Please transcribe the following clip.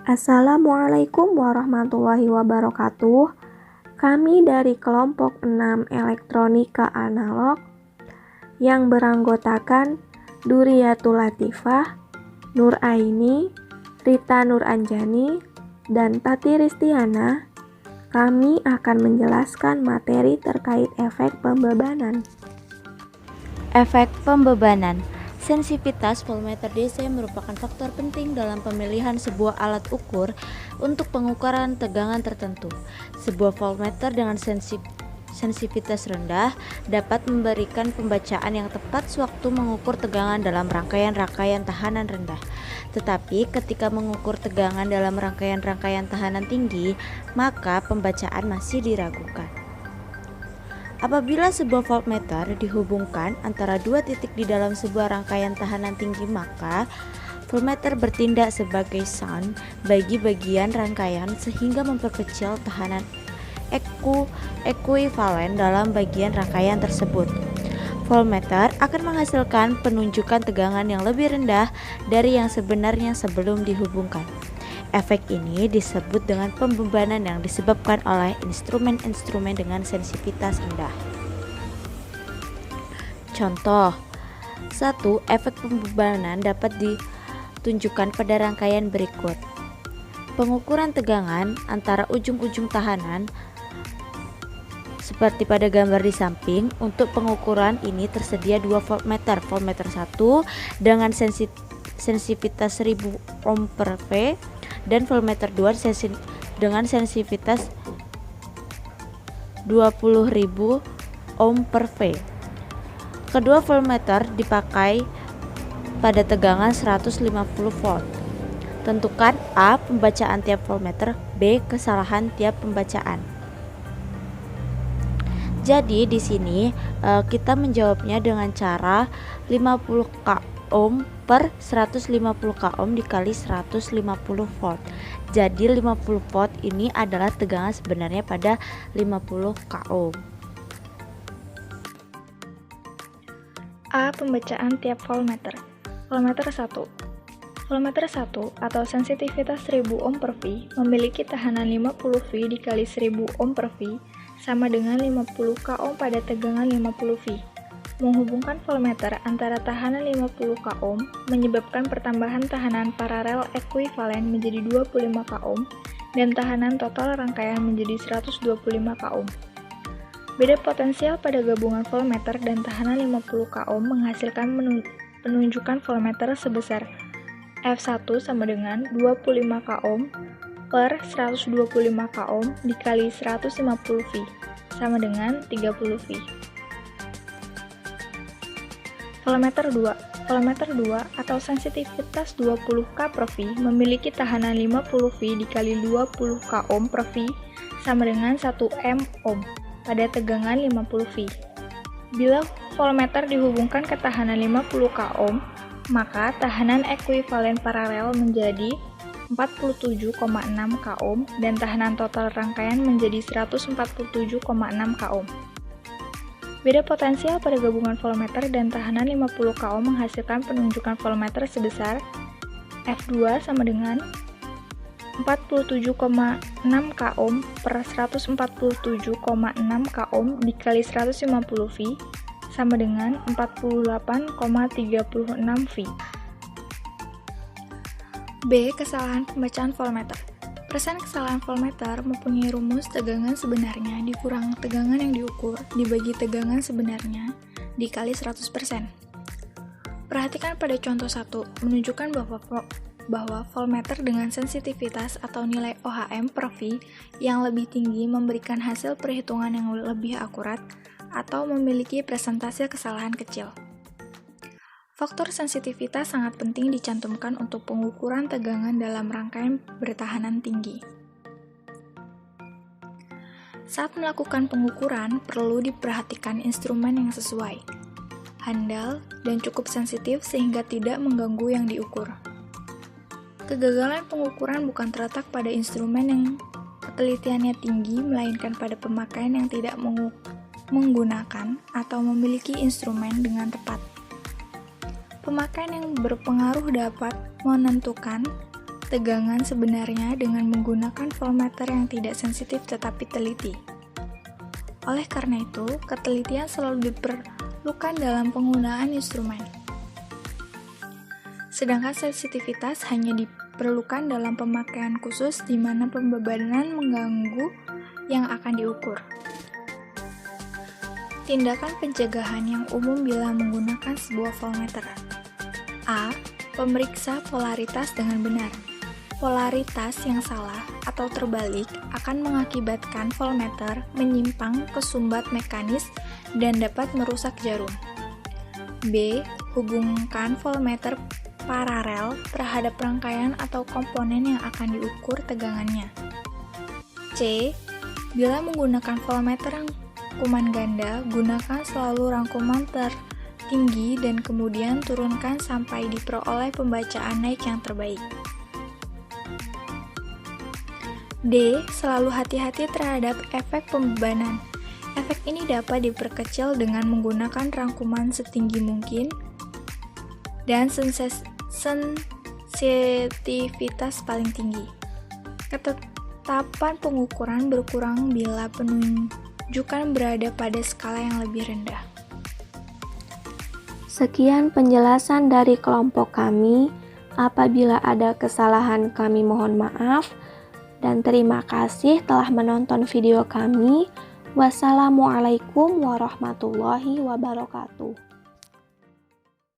Assalamualaikum warahmatullahi wabarakatuh. Kami dari kelompok 6 elektronika analog yang beranggotakan Duriyatul Latifah, Nur Aini, Rita Nur Anjani, dan Tati Ristiana. Kami akan menjelaskan materi terkait efek pembebanan. Efek pembebanan. Sensitivitas voltmeter DC merupakan faktor penting dalam pemilihan sebuah alat ukur untuk pengukuran tegangan tertentu. Sebuah voltmeter dengan sensitivitas rendah dapat memberikan pembacaan yang tepat sewaktu mengukur tegangan dalam rangkaian-rangkaian tahanan rendah. Tetapi ketika mengukur tegangan dalam rangkaian-rangkaian tahanan tinggi, maka pembacaan masih diragukan. Apabila sebuah voltmeter dihubungkan antara dua titik di dalam sebuah rangkaian tahanan tinggi, maka voltmeter bertindak sebagai sound bagi bagian rangkaian sehingga memperkecil tahanan ekuivalen dalam bagian rangkaian tersebut. Voltmeter akan menghasilkan penunjukan tegangan yang lebih rendah dari yang sebenarnya sebelum dihubungkan. Efek ini disebut dengan pembebanan yang disebabkan oleh instrumen-instrumen dengan sensitivitas rendah. Contoh 1. Efek pembebanan dapat ditunjukkan pada rangkaian berikut. Pengukuran tegangan antara ujung-ujung tahanan seperti pada gambar di samping. Untuk pengukuran ini tersedia dua voltmeter. Voltmeter 1 dengan sensitivitas 1000 ohm per V dan voltmeter 2 dengan sensitivitas 20.000 ohm per V. Kedua voltmeter dipakai pada tegangan 150 volt. Tentukan A. Pembacaan tiap voltmeter, B. Kesalahan tiap pembacaan. Jadi di sini kita menjawabnya dengan cara 50 ohm per 150 ohm dikali 150 volt. Jadi 50 volt ini adalah tegangan sebenarnya pada 50 ohm. A. Pembacaan tiap voltmeter. Voltmeter 1. Voltmeter 1 atau sensitivitas 1000 ohm per V memiliki tahanan 50 V dikali 1000 ohm per V sama dengan 50 ohm pada tegangan 50 V. Menghubungkan voltmeter antara tahanan 50 ohm menyebabkan pertambahan tahanan paralel ekuivalen menjadi 25 ohm dan tahanan total rangkaian menjadi 125 ohm. Beda potensial pada gabungan voltmeter dan tahanan 50 ohm menghasilkan penunjukan voltmeter sebesar F1 sama dengan 25 ohm per 125 ohm dikali 150 V sama dengan 30 V. Voltmeter 2. Voltmeter 2 atau sensitivitas 20K per V memiliki tahanan 50 V dikali 20 ohm per V sama dengan 1 M ohm pada tegangan 50 V. Bila voltmeter dihubungkan ke tahanan 50 ohm, maka tahanan ekuivalen paralel menjadi 47,6 ohm dan tahanan total rangkaian menjadi 147,6 ohm. Beda potensial pada gabungan voltmeter dan tahanan 50 ohm menghasilkan penunjukan voltmeter sebesar F2 sama dengan 47,6 ohm per 147,6 ohm dikali 150 V sama dengan 48,36 V. B. Kesalahan pembacaan voltmeter. Persen kesalahan voltmeter mempunyai rumus tegangan sebenarnya dikurang tegangan yang diukur dibagi tegangan sebenarnya dikali 100%. Perhatikan pada contoh 1 menunjukkan bahwa voltmeter dengan sensitivitas atau nilai OHM per V yang lebih tinggi memberikan hasil perhitungan yang lebih akurat atau memiliki presentase kesalahan kecil. Faktor sensitivitas sangat penting dicantumkan untuk pengukuran tegangan dalam rangkaian bertahanan tinggi. Saat melakukan pengukuran, perlu diperhatikan instrumen yang sesuai, handal, dan cukup sensitif sehingga tidak mengganggu yang diukur. Kegagalan pengukuran bukan terletak pada instrumen yang ketelitiannya tinggi, melainkan pada pemakaian yang tidak menggunakan atau memiliki instrumen dengan tepat. Pemakaian yang berpengaruh dapat menentukan tegangan sebenarnya dengan menggunakan voltmeter yang tidak sensitif tetapi teliti. Oleh karena itu, ketelitian selalu diperlukan dalam penggunaan instrumen. Sedangkan sensitivitas hanya diperlukan dalam pemakaian khusus di mana pembebanan mengganggu yang akan diukur. Tindakan pencegahan yang umum bila menggunakan sebuah voltmeter. A. Pemeriksa polaritas dengan benar. Polaritas yang salah atau terbalik akan mengakibatkan voltmeter menyimpang ke sumbat mekanis dan dapat merusak jarum. B. Hubungkan voltmeter paralel terhadap rangkaian atau komponen yang akan diukur tegangannya. C. Bila menggunakan voltmeter rangkuman ganda, gunakan selalu rangkuman tertinggi dan kemudian turunkan sampai diperoleh pembacaan naik yang terbaik. D. Selalu hati-hati terhadap efek pembebanan. Efek ini dapat diperkecil dengan menggunakan rangkuman setinggi mungkin dan sensitivitas paling tinggi. Ketetapan pengukuran berkurang bila penunjukan berada pada skala yang lebih rendah. Sekian penjelasan dari kelompok kami. Apabila ada kesalahan, kami mohon maaf. Dan terima kasih telah menonton video kami. Wassalamualaikum warahmatullahi wabarakatuh.